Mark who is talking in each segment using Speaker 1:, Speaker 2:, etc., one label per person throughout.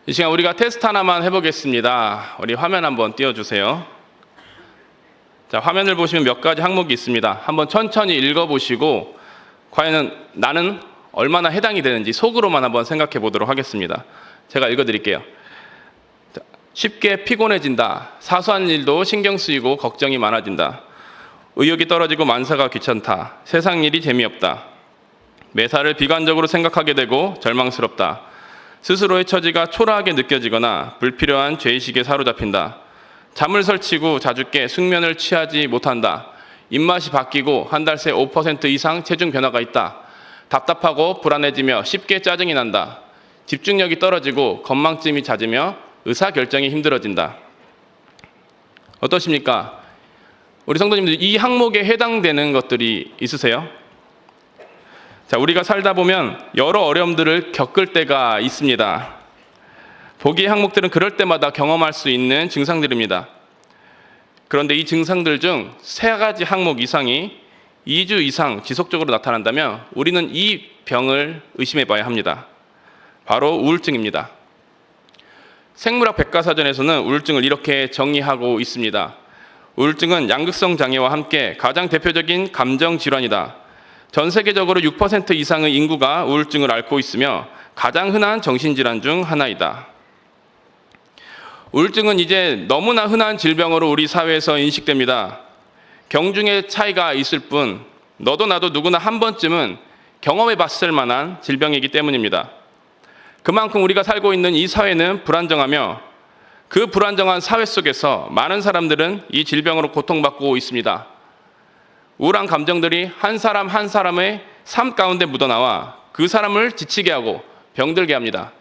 Speaker 1: 이 시간 우리가 테스트 하나만 해보겠습니다. 우리 화면 한번 띄워주세요. 자, 화면을 보시면 몇 가지 항목이 있습니다. 한번 천천히 읽어보시고 과연 나는 얼마나 해당이 되는지 속으로만 한번 생각해 보도록 하겠습니다. 제가 읽어드릴게요. 자, 쉽게 피곤해진다. 사소한 일도 신경 쓰이고 걱정이 많아진다. 의욕이 떨어지고 만사가 귀찮다. 세상 일이 재미없다. 매사를 비관적으로 생각하게 되고 절망스럽다. 스스로의 처지가 초라하게 느껴지거나 불필요한 죄의식에 사로잡힌다. 잠을 설치고 자주 깨 숙면을 취하지 못한다. 입맛이 바뀌고 한 달 새 5% 이상 체중 변화가 있다. 답답하고 불안해지며 쉽게 짜증이 난다. 집중력이 떨어지고 건망증이 잦으며 의사결정이 힘들어진다. 어떠십니까? 우리 성도님들 이 항목에 해당되는 것들이 있으세요? 자, 우리가 살다 보면 여러 어려움들을 겪을 때가 있습니다. 보기의 항목들은 그럴 때마다 경험할 수 있는 증상들입니다. 그런데 이 증상들 중 3가지 항목 이상이 2주 이상 지속적으로 나타난다면 우리는 이 병을 의심해 봐야 합니다. 바로 우울증입니다. 생물학 백과사전에서는 우울증을 이렇게 정의하고 있습니다. 우울증은 양극성 장애와 함께 가장 대표적인 감정 질환이다. 전 세계적으로 6% 이상의 인구가 우울증을 앓고 있으며 가장 흔한 정신질환 중 하나이다. 우울증은 이제 너무나 흔한 질병으로 우리 사회에서 인식됩니다. 경중의 차이가 있을 뿐 너도 나도 누구나 한 번쯤은 경험해 봤을 만한 질병이기 때문입니다. 그만큼 우리가 살고 있는 이 사회는 불안정하며 그 불안정한 사회 속에서 많은 사람들은 이 질병으로 고통받고 있습니다. 우울한 감정들이 한 사람 한 사람의 삶 가운데 묻어나와 그 사람을 지치게 하고 병들게 합니다.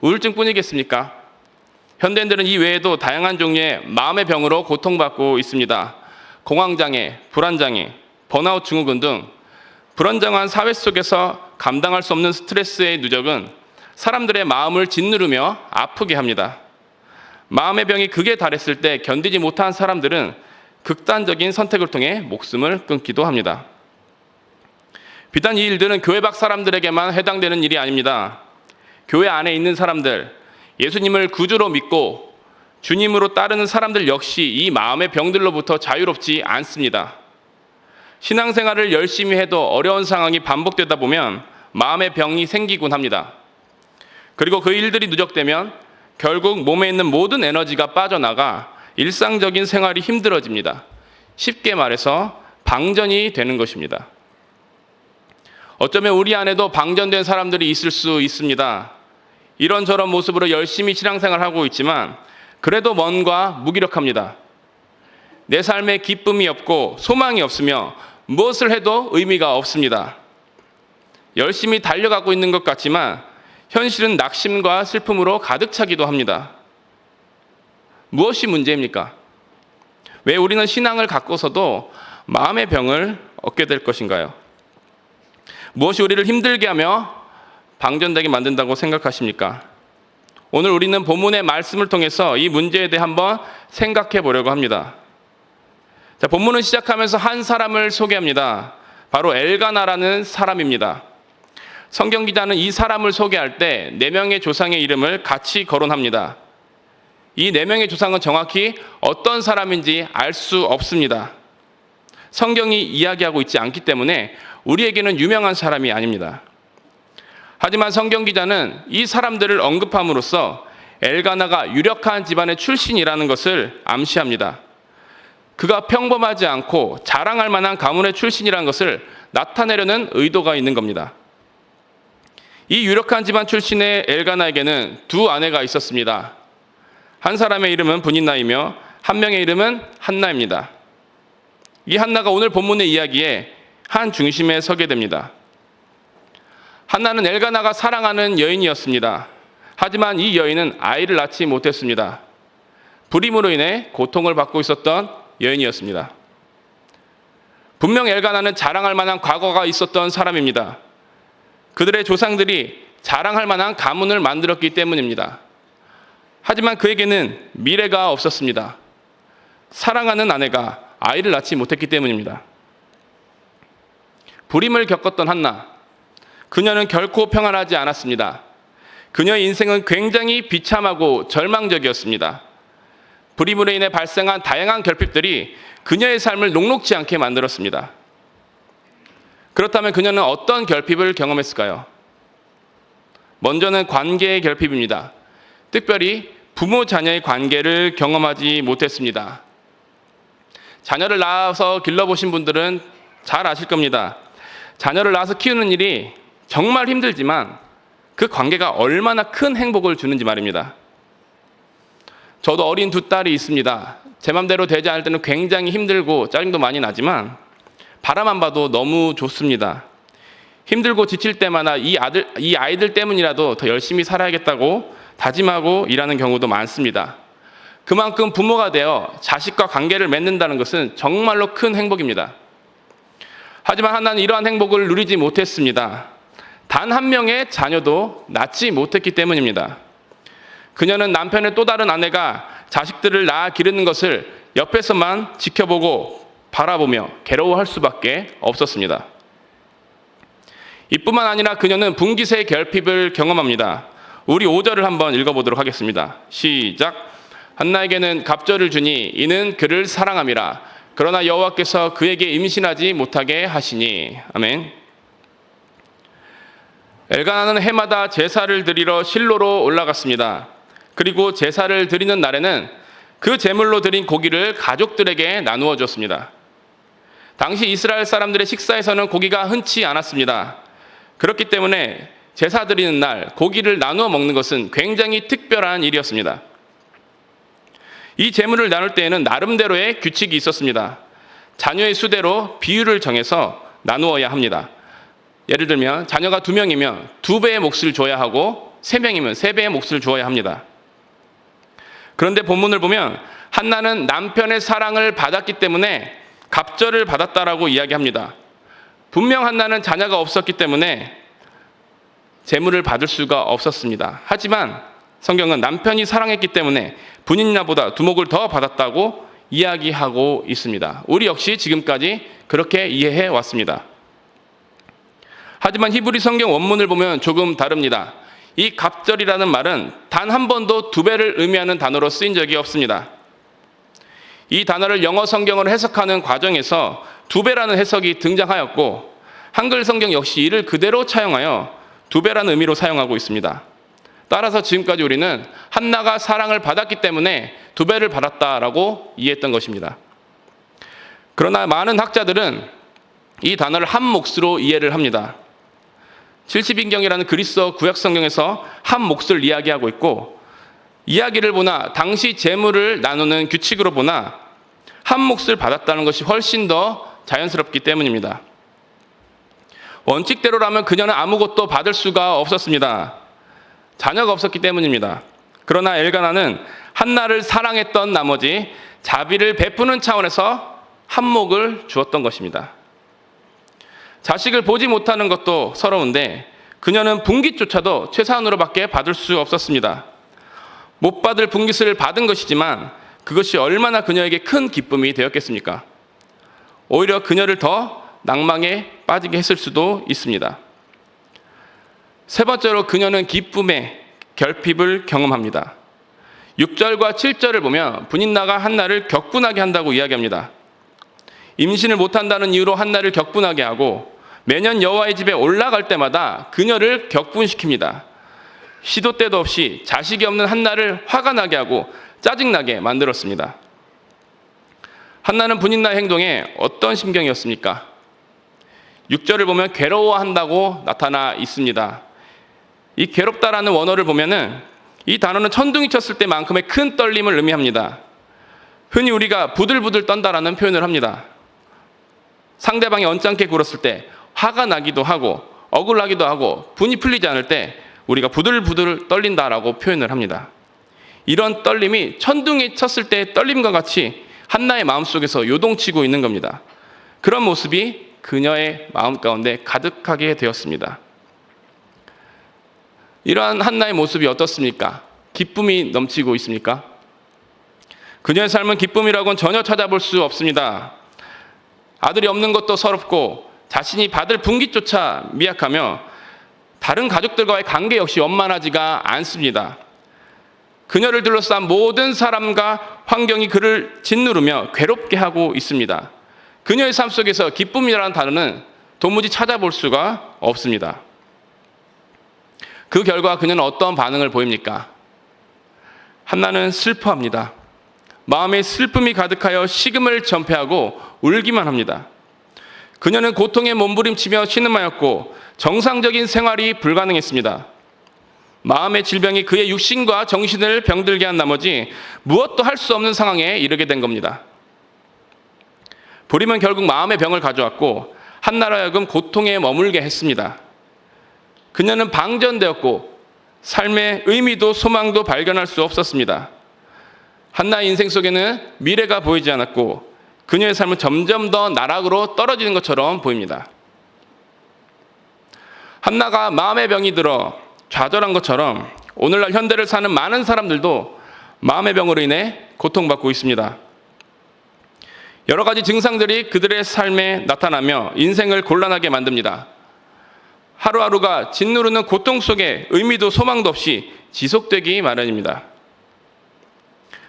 Speaker 1: 우울증뿐이겠습니까? 현대인들은 이 외에도 다양한 종류의 마음의 병으로 고통받고 있습니다. 공황장애, 불안장애, 번아웃 증후군 등 불안정한 사회 속에서 감당할 수 없는 스트레스의 누적은 사람들의 마음을 짓누르며 아프게 합니다. 마음의 병이 극에 달했을 때 견디지 못한 사람들은 극단적인 선택을 통해 목숨을 끊기도 합니다. 비단 이 일들은 교회 밖 사람들에게만 해당되는 일이 아닙니다. 교회 안에 있는 사람들, 예수님을 구주로 믿고 주님으로 따르는 사람들 역시 이 마음의 병들로부터 자유롭지 않습니다. 신앙생활을 열심히 해도 어려운 상황이 반복되다 보면 마음의 병이 생기곤 합니다. 그리고 그 일들이 누적되면 결국 몸에 있는 모든 에너지가 빠져나가 일상적인 생활이 힘들어집니다. 쉽게 말해서 방전이 되는 것입니다. 어쩌면 우리 안에도 방전된 사람들이 있을 수 있습니다. 이런저런 모습으로 열심히 신앙생활을 하고 있지만 그래도 뭔가 무기력합니다. 내 삶에 기쁨이 없고 소망이 없으며 무엇을 해도 의미가 없습니다. 열심히 달려가고 있는 것 같지만 현실은 낙심과 슬픔으로 가득 차기도 합니다. 무엇이 문제입니까? 왜 우리는 신앙을 갖고서도 마음의 병을 얻게 될 것인가요? 무엇이 우리를 힘들게 하며 방전되게 만든다고 생각하십니까? 오늘 우리는 본문의 말씀을 통해서 이 문제에 대해 한번 생각해 보려고 합니다. 자, 본문은 시작하면서 한 사람을 소개합니다. 바로 엘가나라는 사람입니다. 성경 기자는 이 사람을 소개할 때 4명의 조상의 이름을 같이 거론합니다. 이 4명의 조상은 정확히 어떤 사람인지 알 수 없습니다. 성경이 이야기하고 있지 않기 때문에 우리에게는 유명한 사람이 아닙니다. 하지만 성경 기자는 이 사람들을 언급함으로써 엘가나가 유력한 집안의 출신이라는 것을 암시합니다. 그가 평범하지 않고 자랑할 만한 가문의 출신이라는 것을 나타내려는 의도가 있는 겁니다. 이 유력한 집안 출신의 엘가나에게는 2 아내가 있었습니다. 한 사람의 이름은 브닌나이며 한 명의 이름은 한나입니다. 이 한나가 오늘 본문의 이야기에 한 중심에 서게 됩니다. 한나는 엘가나가 사랑하는 여인이었습니다. 하지만 이 여인은 아이를 낳지 못했습니다. 불임으로 인해 고통을 받고 있었던 여인이었습니다. 분명 엘가나는 자랑할 만한 과거가 있었던 사람입니다. 그들의 조상들이 자랑할 만한 가문을 만들었기 때문입니다. 하지만 그에게는 미래가 없었습니다. 사랑하는 아내가 아이를 낳지 못했기 때문입니다. 불임을 겪었던 한나, 그녀는 결코 평안하지 않았습니다. 그녀의 인생은 굉장히 비참하고 절망적이었습니다. 불임으로 인해 발생한 다양한 결핍들이 그녀의 삶을 녹록지 않게 만들었습니다. 그렇다면 그녀는 어떤 결핍을 경험했을까요? 먼저는 관계의 결핍입니다. 특별히 부모 자녀의 관계를 경험하지 못했습니다. 자녀를 낳아서 길러보신 분들은 잘 아실 겁니다. 자녀를 낳아서 키우는 일이 정말 힘들지만 그 관계가 얼마나 큰 행복을 주는지 말입니다. 저도 어린 두 딸이 있습니다. 제 맘대로 되지 않을 때는 굉장히 힘들고 짜증도 많이 나지만 바라만 봐도 너무 좋습니다. 힘들고 지칠 때마다 이 아이들 때문이라도 더 열심히 살아야겠다고 다짐하고 일하는 경우도 많습니다. 그만큼 부모가 되어 자식과 관계를 맺는다는 것은 정말로 큰 행복입니다. 하지만 한나는 이러한 행복을 누리지 못했습니다. 단 한 명의 자녀도 낳지 못했기 때문입니다. 그녀는 남편의 또 다른 아내가 자식들을 낳아 기르는 것을 옆에서만 지켜보고 바라보며 괴로워할 수밖에 없었습니다. 이뿐만 아니라 그녀는 분깃의 결핍을 경험합니다. 우리 5절을 한번 읽어보도록 하겠습니다. 시작. 한나에게는 갑절을 주니 이는 그를 사랑함이라. 그러나 여호와께서 그에게 임신하지 못하게 하시니. 아멘. 엘가나는 해마다 제사를 드리러 실로로 올라갔습니다. 그리고 제사를 드리는 날에는 그 제물로 드린 고기를 가족들에게 나누어 줬습니다. 당시 이스라엘 사람들의 식사에서는 고기가 흔치 않았습니다. 그렇기 때문에 제사 드리는 날 고기를 나누어 먹는 것은 굉장히 특별한 일이었습니다. 이 제물을 나눌 때에는 나름대로의 규칙이 있었습니다. 자녀의 수대로 비율을 정해서 나누어야 합니다. 예를 들면 자녀가 2명이면 2배의 몫을 줘야 하고 3명이면 3배의 몫을 주어야 합니다. 그런데 본문을 보면 한나는 남편의 사랑을 받았기 때문에 갑절을 받았다라고 이야기합니다. 분명 한나는 자녀가 없었기 때문에 제물을 받을 수가 없었습니다. 하지만 성경은 남편이 사랑했기 때문에 분인나보다 두목을 더 받았다고 이야기하고 있습니다. 우리 역시 지금까지 그렇게 이해해 왔습니다. 하지만 히브리 성경 원문을 보면 조금 다릅니다. 이 갑절이라는 말은 단 한 번도 2배를 의미하는 단어로 쓰인 적이 없습니다. 이 단어를 영어 성경을 해석하는 과정에서 2배라는 해석이 등장하였고 한글 성경 역시 이를 그대로 차용하여 2배라는 의미로 사용하고 있습니다. 따라서 지금까지 우리는 한나가 사랑을 받았기 때문에 2배를 받았다라고 이해했던 것입니다. 그러나 많은 학자들은 이 단어를 한 몫으로 이해를 합니다. 70인경이라는 그리스어 구약 성경에서 한 몫을 이야기하고 있고 이야기를 보나 당시 재물을 나누는 규칙으로 보나 한 몫을 받았다는 것이 훨씬 더 자연스럽기 때문입니다. 원칙대로라면 그녀는 아무것도 받을 수가 없었습니다. 자녀가 없었기 때문입니다. 그러나 엘가나는 한나를 사랑했던 나머지 자비를 베푸는 차원에서 한몫을 주었던 것입니다. 자식을 보지 못하는 것도 서러운데 그녀는 분깃조차도 최소한으로밖에 받을 수 없었습니다. 못 받을 분깃을 받은 것이지만 그것이 얼마나 그녀에게 큰 기쁨이 되었겠습니까? 오히려 그녀를 더 낭망에 빠지게 했을 수도 있습니다. 세 번째로 그녀는 기쁨의 결핍을 경험합니다. 6절과 7절을 보면 분인나가 한나를 격분하게 한다고 이야기합니다. 임신을 못한다는 이유로 한나를 격분하게 하고 매년 여호와의 집에 올라갈 때마다 그녀를 격분시킵니다. 시도 때도 없이 자식이 없는 한나를 화가 나게 하고 짜증나게 만들었습니다. 한나는 분인나의 행동에 어떤 심경이었습니까? 6절을 보면 괴로워한다고 나타나 있습니다. 이 괴롭다라는 원어를 보면은 이 단어는 천둥이 쳤을 때만큼의 큰 떨림을 의미합니다. 흔히 우리가 부들부들 떤다라는 표현을 합니다. 상대방이 언짢게 굴었을 때 화가 나기도 하고 억울하기도 하고 분이 풀리지 않을 때 우리가 부들부들 떨린다라고 표현을 합니다. 이런 떨림이 천둥이 쳤을 때의 떨림과 같이 한나의 마음속에서 요동치고 있는 겁니다. 그런 모습이 그녀의 마음 가운데 가득하게 되었습니다. 이러한 한나의 모습이 어떻습니까? 기쁨이 넘치고 있습니까? 그녀의 삶은 기쁨이라고는 전혀 찾아볼 수 없습니다. 아들이 없는 것도 서럽고 자신이 받을 분깃조차 미약하며 다른 가족들과의 관계 역시 원만하지가 않습니다. 그녀를 둘러싼 모든 사람과 환경이 그를 짓누르며 괴롭게 하고 있습니다. 그녀의 삶 속에서 기쁨이라는 단어는 도무지 찾아볼 수가 없습니다. 그 결과 그녀는 어떤 반응을 보입니까? 한나는 슬퍼합니다. 마음에 슬픔이 가득하여 식음을 전폐하고 울기만 합니다. 그녀는 고통에 몸부림치며 신음하였고 정상적인 생활이 불가능했습니다. 마음의 질병이 그의 육신과 정신을 병들게 한 나머지 무엇도 할 수 없는 상황에 이르게 된 겁니다. 불임은 결국 마음의 병을 가져왔고 한나로 하여금 고통에 머물게 했습니다. 그녀는 방전되었고 삶의 의미도 소망도 발견할 수 없었습니다. 한나의 인생 속에는 미래가 보이지 않았고 그녀의 삶은 점점 더 나락으로 떨어지는 것처럼 보입니다. 한나가 마음의 병이 들어 좌절한 것처럼 오늘날 현대를 사는 많은 사람들도 마음의 병으로 인해 고통받고 있습니다. 여러 가지 증상들이 그들의 삶에 나타나며 인생을 곤란하게 만듭니다. 하루하루가 짓누르는 고통 속에 의미도 소망도 없이 지속되기 마련입니다.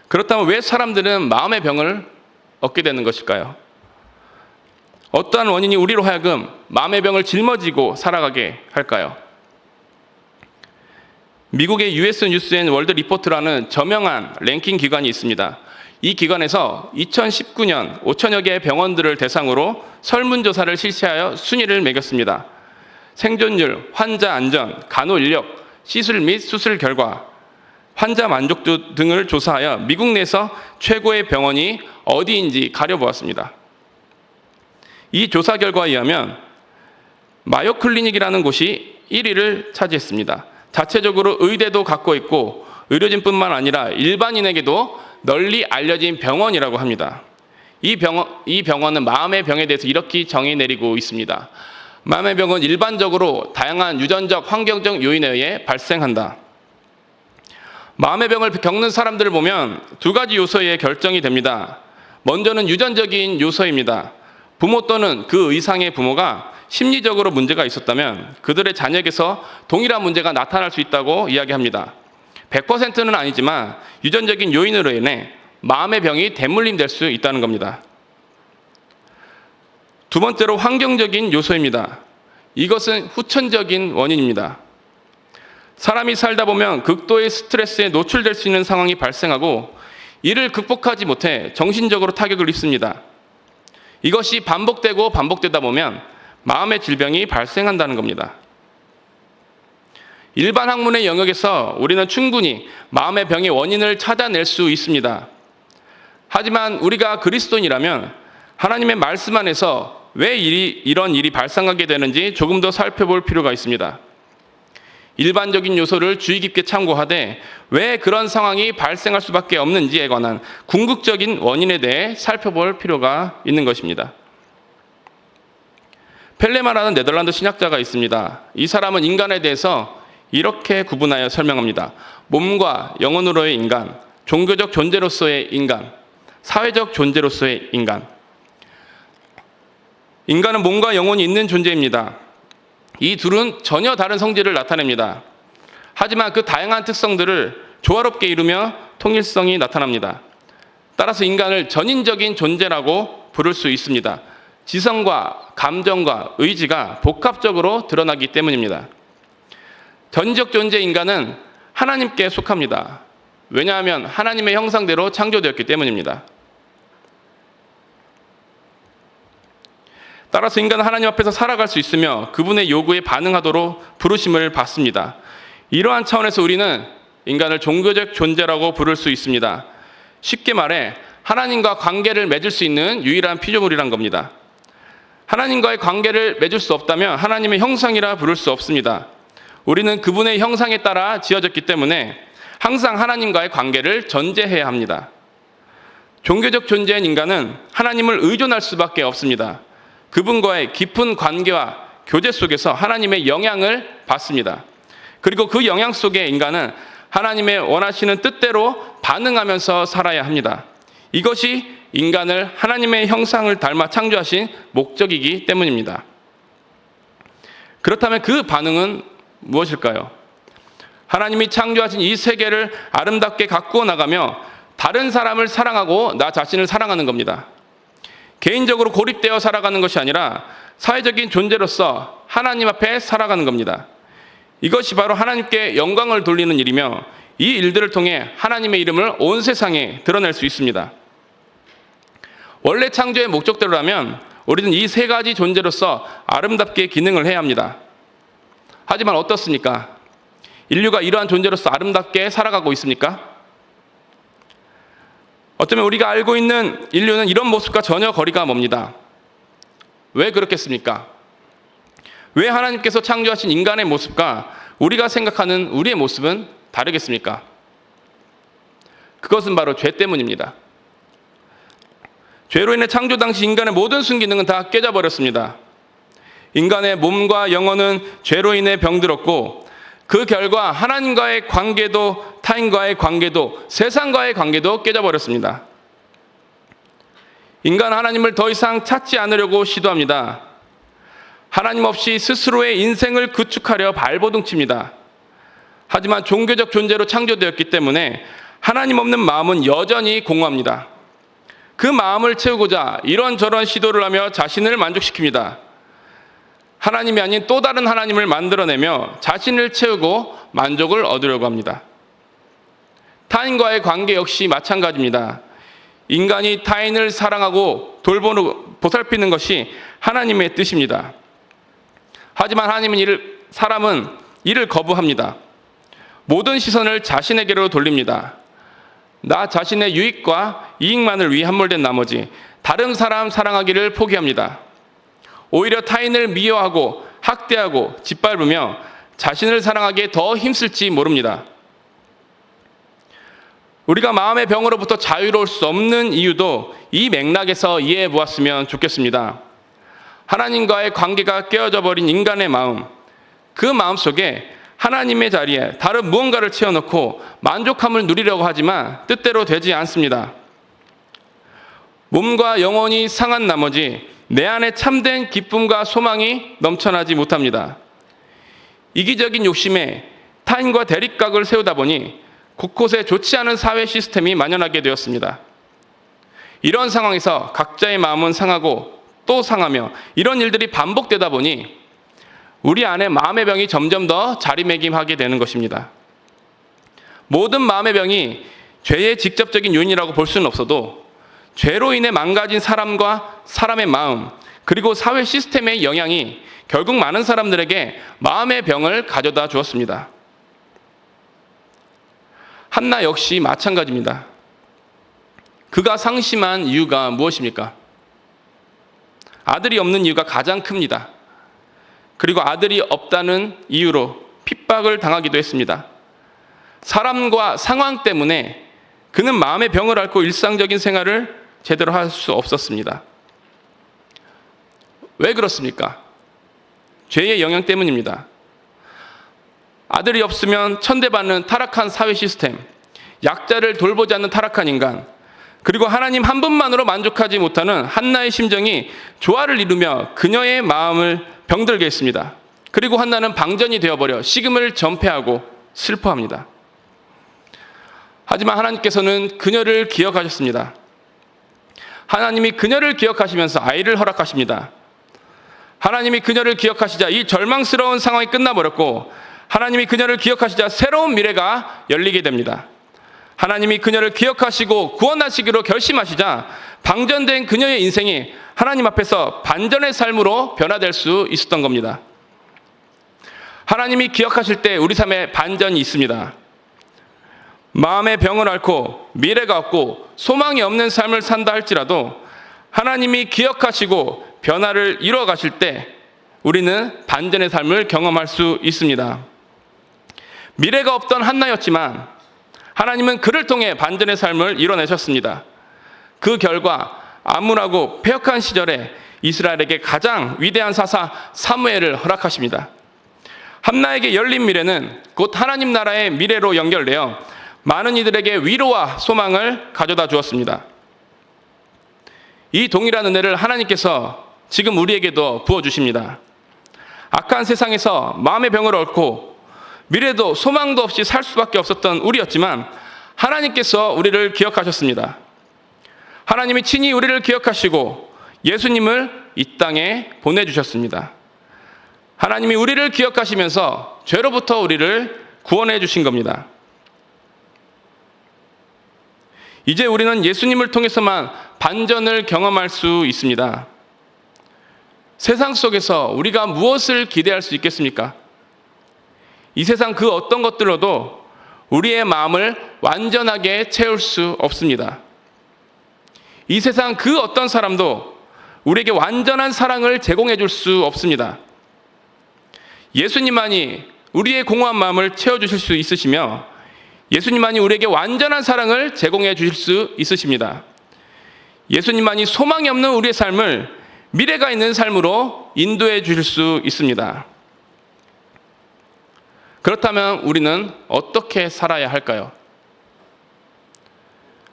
Speaker 1: 그렇다면 왜 사람들은 마음의 병을 얻게 되는 것일까요? 어떠한 원인이 우리로 하여금 마음의 병을 짊어지고 살아가게 할까요? 미국의 US 뉴스 앤 월드 리포트라는 저명한 랭킹 기관이 있습니다. 이 기관에서 2019년 5천여 개의 병원들을 대상으로 설문조사를 실시하여 순위를 매겼습니다. 생존율, 환자 안전, 간호 인력, 시술 및 수술 결과, 환자 만족도 등을 조사하여 미국 내에서 최고의 병원이 어디인지 가려보았습니다. 이 조사 결과에 의하면 마요 클리닉이라는 곳이 1위를 차지했습니다. 자체적으로 의대도 갖고 있고 의료진뿐만 아니라 일반인에게도 널리 알려진 병원이라고 합니다. 이 병원은 마음의 병에 대해서 이렇게 정의 내리고 있습니다. 마음의 병은 일반적으로 다양한 유전적, 환경적 요인에 의해 발생한다. 마음의 병을 겪는 사람들을 보면 두 가지 요소에 의해 결정이 됩니다. 먼저는 유전적인 요소입니다. 부모 또는 그 이상의 부모가 심리적으로 문제가 있었다면 그들의 자녀에게서 동일한 문제가 나타날 수 있다고 이야기합니다. 100%는 아니지만 유전적인 요인으로 인해 마음의 병이 대물림될 수 있다는 겁니다. 두 번째로 환경적인 요소입니다. 이것은 후천적인 원인입니다. 사람이 살다 보면 극도의 스트레스에 노출될 수 있는 상황이 발생하고 이를 극복하지 못해 정신적으로 타격을 입습니다. 이것이 반복되고 반복되다 보면 마음의 질병이 발생한다는 겁니다. 일반 학문의 영역에서 우리는 충분히 마음의 병의 원인을 찾아낼 수 있습니다. 하지만 우리가 그리스도인이라면 하나님의 말씀 안에서 왜 이런 일이 발생하게 되는지 조금 더 살펴볼 필요가 있습니다. 일반적인 요소를 주의 깊게 참고하되 왜 그런 상황이 발생할 수밖에 없는지에 관한 궁극적인 원인에 대해 살펴볼 필요가 있는 것입니다. 펠레마라는 네덜란드 신학자가 있습니다. 이 사람은 인간에 대해서 이렇게 구분하여 설명합니다. 몸과 영혼으로의 인간, 종교적 존재로서의 인간, 사회적 존재로서의 인간. 인간은 몸과 영혼이 있는 존재입니다. 이 둘은 전혀 다른 성질을 나타냅니다. 하지만 그 다양한 특성들을 조화롭게 이루며 통일성이 나타납니다. 따라서 인간을 전인적인 존재라고 부를 수 있습니다. 지성과 감정과 의지가 복합적으로 드러나기 때문입니다. 전적 존재 인간은 하나님께 속합니다. 왜냐하면 하나님의 형상대로 창조되었기 때문입니다. 따라서 인간은 하나님 앞에서 살아갈 수 있으며 그분의 요구에 반응하도록 부르심을 받습니다. 이러한 차원에서 우리는 인간을 종교적 존재라고 부를 수 있습니다. 쉽게 말해 하나님과 관계를 맺을 수 있는 유일한 피조물이란 겁니다. 하나님과의 관계를 맺을 수 없다면 하나님의 형상이라 부를 수 없습니다. 우리는 그분의 형상에 따라 지어졌기 때문에 항상 하나님과의 관계를 전제해야 합니다. 종교적 존재인 인간은 하나님을 의존할 수밖에 없습니다. 그분과의 깊은 관계와 교제 속에서 하나님의 영향을 받습니다. 그리고 그 영향 속에 인간은 하나님의 원하시는 뜻대로 반응하면서 살아야 합니다. 이것이 인간을 하나님의 형상을 닮아 창조하신 목적이기 때문입니다. 그렇다면 그 반응은 무엇일까요? 하나님이 창조하신 이 세계를 아름답게 가꾸어 나가며 다른 사람을 사랑하고 나 자신을 사랑하는 겁니다. 개인적으로 고립되어 살아가는 것이 아니라 사회적인 존재로서 하나님 앞에 살아가는 겁니다. 이것이 바로 하나님께 영광을 돌리는 일이며 이 일들을 통해 하나님의 이름을 온 세상에 드러낼 수 있습니다. 원래 창조의 목적대로라면 우리는 이 세 가지 존재로서 아름답게 기능을 해야 합니다. 하지만 어떻습니까? 인류가 이러한 존재로서 아름답게 살아가고 있습니까? 어쩌면 우리가 알고 있는 인류는 이런 모습과 전혀 거리가 멉니다. 왜 그렇겠습니까? 왜 하나님께서 창조하신 인간의 모습과 우리가 생각하는 우리의 모습은 다르겠습니까? 그것은 바로 죄 때문입니다. 죄로 인해 창조 당시 인간의 모든 순기능은 다 깨져버렸습니다. 인간의 몸과 영혼은 죄로 인해 병들었고 그 결과 하나님과의 관계도 타인과의 관계도 세상과의 관계도 깨져버렸습니다. 인간은 하나님을 더 이상 찾지 않으려고 시도합니다. 하나님 없이 스스로의 인생을 구축하려 발버둥칩니다. 하지만 종교적 존재로 창조되었기 때문에 하나님 없는 마음은 여전히 공허합니다. 그 마음을 채우고자 이런저런 시도를 하며 자신을 만족시킵니다. 하나님이 아닌 또 다른 하나님을 만들어내며 자신을 채우고 만족을 얻으려고 합니다. 타인과의 관계 역시 마찬가지입니다. 인간이 타인을 사랑하고 보살피는 것이 하나님의 뜻입니다. 하지만 사람은 이를 거부합니다. 모든 시선을 자신에게로 돌립니다. 나 자신의 유익과 이익만을 위해 함몰된 나머지 다른 사람 사랑하기를 포기합니다. 오히려 타인을 미워하고 학대하고 짓밟으며 자신을 사랑하기에 더 힘쓸지 모릅니다. 우리가 마음의 병으로부터 자유로울 수 없는 이유도 이 맥락에서 이해해 보았으면 좋겠습니다. 하나님과의 관계가 깨어져 버린 인간의 마음, 그 마음 속에 하나님의 자리에 다른 무언가를 채워넣고 만족함을 누리려고 하지만 뜻대로 되지 않습니다. 몸과 영혼이 상한 나머지 내 안에 참된 기쁨과 소망이 넘쳐나지 못합니다. 이기적인 욕심에 타인과 대립각을 세우다 보니 곳곳에 좋지 않은 사회 시스템이 만연하게 되었습니다. 이런 상황에서 각자의 마음은 상하고 또 상하며 이런 일들이 반복되다 보니 우리 안에 마음의 병이 점점 더 자리매김하게 되는 것입니다. 모든 마음의 병이 죄의 직접적인 요인이라고 볼 수는 없어도 죄로 인해 망가진 사람과 사람의 마음 그리고 사회 시스템의 영향이 결국 많은 사람들에게 마음의 병을 가져다 주었습니다. 한나 역시 마찬가지입니다. 그가 상심한 이유가 무엇입니까? 아들이 없는 이유가 가장 큽니다. 그리고 아들이 없다는 이유로 핍박을 당하기도 했습니다. 사람과 상황 때문에 그는 마음의 병을 앓고 일상적인 생활을 제대로 할 수 없었습니다. 왜 그렇습니까? 죄의 영향 때문입니다. 아들이 없으면 천대받는 타락한 사회 시스템, 약자를 돌보지 않는 타락한 인간, 그리고 하나님 한 분만으로 만족하지 못하는 한나의 심정이 조화를 이루며 그녀의 마음을 병들게 했습니다. 그리고 한나는 방전이 되어버려 식음을 전폐하고 슬퍼합니다. 하지만 하나님께서는 그녀를 기억하셨습니다. 하나님이 그녀를 기억하시면서 아이를 허락하십니다. 하나님이 그녀를 기억하시자 이 절망스러운 상황이 끝나버렸고 하나님이 그녀를 기억하시자 새로운 미래가 열리게 됩니다. 하나님이 그녀를 기억하시고 구원하시기로 결심하시자 방전된 그녀의 인생이 하나님 앞에서 반전의 삶으로 변화될 수 있었던 겁니다. 하나님이 기억하실 때 우리 삶에 반전이 있습니다. 마음의 병을 앓고 미래가 없고 소망이 없는 삶을 산다 할지라도 하나님이 기억하시고 변화를 이루어 가실 때 우리는 반전의 삶을 경험할 수 있습니다. 미래가 없던 한나였지만 하나님은 그를 통해 반전의 삶을 이뤄내셨습니다. 그 결과 암울하고 패역한 시절에 이스라엘에게 가장 위대한 사사 사무엘을 허락하십니다. 한나에게 열린 미래는 곧 하나님 나라의 미래로 연결되어 많은 이들에게 위로와 소망을 가져다 주었습니다. 이 동일한 은혜를 하나님께서 지금 우리에게도 부어주십니다. 악한 세상에서 마음의 병을 앓고 미래도 소망도 없이 살 수밖에 없었던 우리였지만 하나님께서 우리를 기억하셨습니다. 하나님이 친히 우리를 기억하시고 예수님을 이 땅에 보내주셨습니다. 하나님이 우리를 기억하시면서 죄로부터 우리를 구원해 주신 겁니다. 이제 우리는 예수님을 통해서만 반전을 경험할 수 있습니다. 세상 속에서 우리가 무엇을 기대할 수 있겠습니까? 이 세상 그 어떤 것들로도 우리의 마음을 완전하게 채울 수 없습니다. 이 세상 그 어떤 사람도 우리에게 완전한 사랑을 제공해 줄 수 없습니다. 예수님만이 우리의 공허한 마음을 채워주실 수 있으시며 예수님만이 우리에게 완전한 사랑을 제공해 주실 수 있으십니다. 예수님만이 소망이 없는 우리의 삶을 미래가 있는 삶으로 인도해 주실 수 있습니다. 그렇다면 우리는 어떻게 살아야 할까요?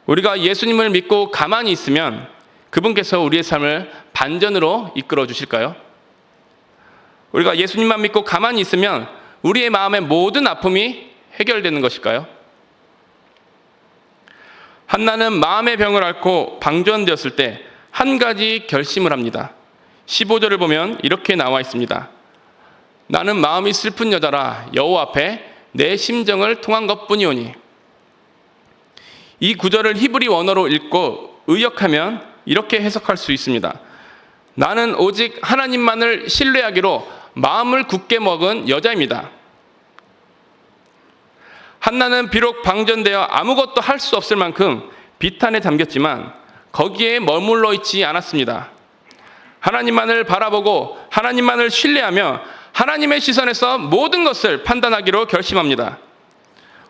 Speaker 1: 우리가 예수님을 믿고 가만히 있으면 그분께서 우리의 삶을 반전으로 이끌어 주실까요? 우리가 예수님만 믿고 가만히 있으면 우리의 마음의 모든 아픔이 해결되는 것일까요? 한나는 마음의 병을 앓고 방전되었을 때 한 가지 결심을 합니다. 15절을 보면 이렇게 나와 있습니다. 나는 마음이 슬픈 여자라 여호와 앞에 내 심정을 통한 것뿐이오니. 이 구절을 히브리 원어로 읽고 의역하면 이렇게 해석할 수 있습니다. 나는 오직 하나님만을 신뢰하기로 마음을 굳게 먹은 여자입니다. 한나는 비록 방전되어 아무것도 할 수 없을 만큼 비탄에 잠겼지만 거기에 머물러 있지 않았습니다. 하나님만을 바라보고 하나님만을 신뢰하며 하나님의 시선에서 모든 것을 판단하기로 결심합니다.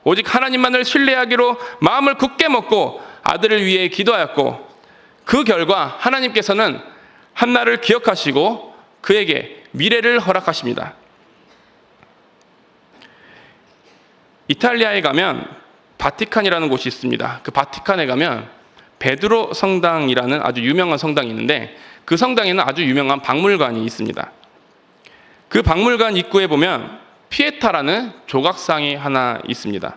Speaker 1: 오직 하나님만을 신뢰하기로 마음을 굳게 먹고 아들을 위해 기도하였고 그 결과 하나님께서는 한나를 기억하시고 그에게 미래를 허락하십니다. 이탈리아에 가면 바티칸이라는 곳이 있습니다. 그 바티칸에 가면 베드로 성당이라는 아주 유명한 성당이 있는데 그 성당에는 아주 유명한 박물관이 있습니다. 그 박물관 입구에 보면 피에타라는 조각상이 하나 있습니다.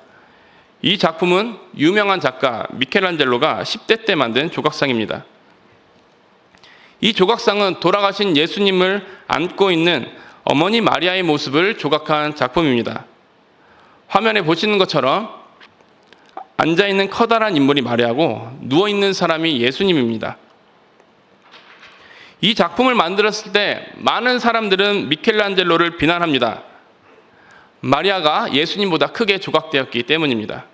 Speaker 1: 이 작품은 유명한 작가 미켈란젤로가 10대 때 만든 조각상입니다. 이 조각상은 돌아가신 예수님을 안고 있는 어머니 마리아의 모습을 조각한 작품입니다. 화면에 보시는 것처럼 앉아있는 커다란 인물이 마리아고 누워있는 사람이 예수님입니다. 이 작품을 만들었을 때 많은 사람들은 미켈란젤로를 비난합니다. 마리아가 예수님보다 크게 조각되었기 때문입니다.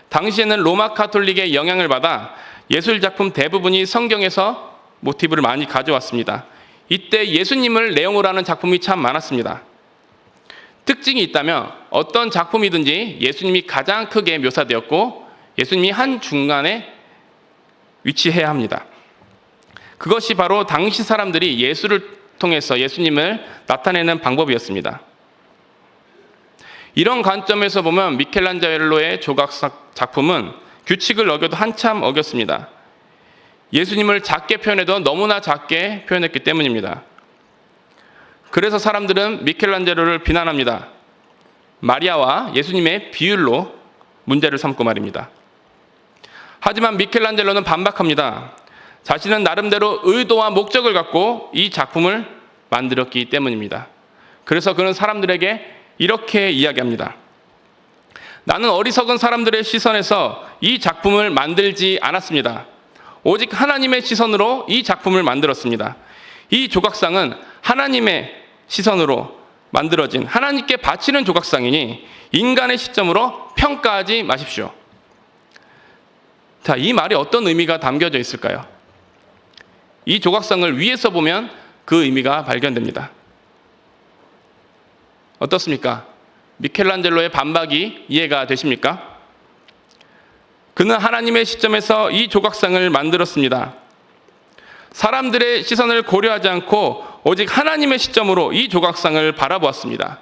Speaker 1: 당시에는 로마 카톨릭의 영향을 받아 예술 작품 대부분이 성경에서 모티브를 많이 가져왔습니다. 이때 예수님을 내용으로 하는 작품이 참 많았습니다. 특징이 있다면 어떤 작품이든지 예수님이 가장 크게 묘사되었고 예수님이 한 중간에 위치해야 합니다. 그것이 바로 당시 사람들이 예술을 통해서 예수님을 나타내는 방법이었습니다. 이런 관점에서 보면 미켈란젤로의 조각 작품은 규칙을 어겨도 한참 어겼습니다. 예수님을 작게 표현해도 너무나 작게 표현했기 때문입니다. 그래서 사람들은 미켈란젤로를 비난합니다. 마리아와 예수님의 비율로 문제를 삼고 말입니다. 하지만 미켈란젤로는 반박합니다. 자신은 나름대로 의도와 목적을 갖고 이 작품을 만들었기 때문입니다. 그래서 그는 사람들에게 이렇게 이야기합니다. 나는 어리석은 사람들의 시선에서 이 작품을 만들지 않았습니다. 오직 하나님의 시선으로 이 작품을 만들었습니다. 이 조각상은 하나님의 시선으로 만들어진 하나님께 바치는 조각상이니 인간의 시점으로 평가하지 마십시오. 자, 이 말이 어떤 의미가 담겨져 있을까요? 이 조각상을 위에서 보면 그 의미가 발견됩니다. 어떻습니까? 미켈란젤로의 반박이 이해가 되십니까? 그는 하나님의 시점에서 이 조각상을 만들었습니다. 사람들의 시선을 고려하지 않고 오직 하나님의 시점으로 이 조각상을 바라보았습니다.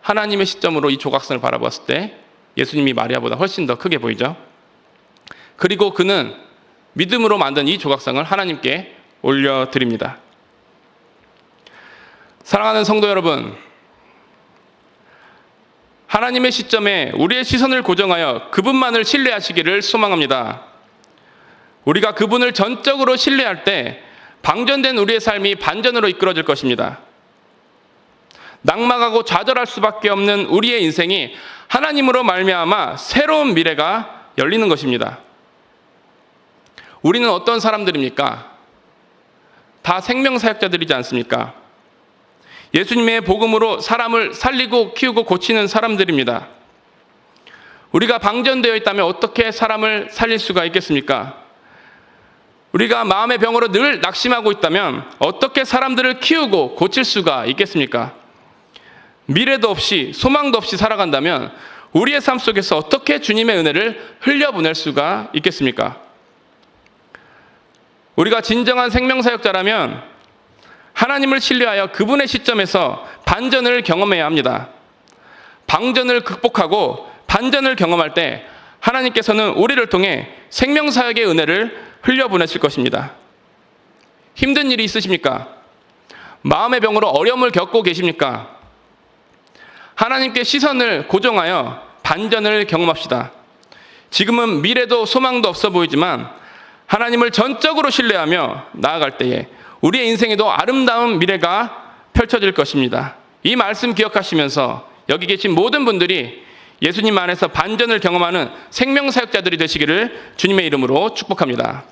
Speaker 1: 하나님의 시점으로 이 조각상을 바라보았을 때 예수님이 마리아보다 훨씬 더 크게 보이죠. 그리고 그는 믿음으로 만든 이 조각상을 하나님께 올려드립니다. 사랑하는 성도 여러분, 하나님의 시점에 우리의 시선을 고정하여 그분만을 신뢰하시기를 소망합니다. 우리가 그분을 전적으로 신뢰할 때 방전된 우리의 삶이 반전으로 이끌어질 것입니다. 낙망하고 좌절할 수밖에 없는 우리의 인생이 하나님으로 말미암아 새로운 미래가 열리는 것입니다. 우리는 어떤 사람들입니까? 다 생명사역자들이지 않습니까? 예수님의 복음으로 사람을 살리고 키우고 고치는 사람들입니다. 우리가 방전되어 있다면 어떻게 사람을 살릴 수가 있겠습니까? 우리가 마음의 병으로 늘 낙심하고 있다면 어떻게 사람들을 키우고 고칠 수가 있겠습니까? 미래도 없이 소망도 없이 살아간다면 우리의 삶 속에서 어떻게 주님의 은혜를 흘려보낼 수가 있겠습니까? 우리가 진정한 생명사역자라면 하나님을 신뢰하여 그분의 시점에서 반전을 경험해야 합니다. 방전을 극복하고 반전을 경험할 때 하나님께서는 우리를 통해 생명사역의 은혜를 흘려보내실 것입니다. 힘든 일이 있으십니까? 마음의 병으로 어려움을 겪고 계십니까? 하나님께 시선을 고정하여 반전을 경험합시다. 지금은 미래도 소망도 없어 보이지만 하나님을 전적으로 신뢰하며 나아갈 때에 우리의 인생에도 아름다운 미래가 펼쳐질 것입니다. 이 말씀 기억하시면서 여기 계신 모든 분들이 예수님 안에서 반전을 경험하는 생명사역자들이 되시기를 주님의 이름으로 축복합니다.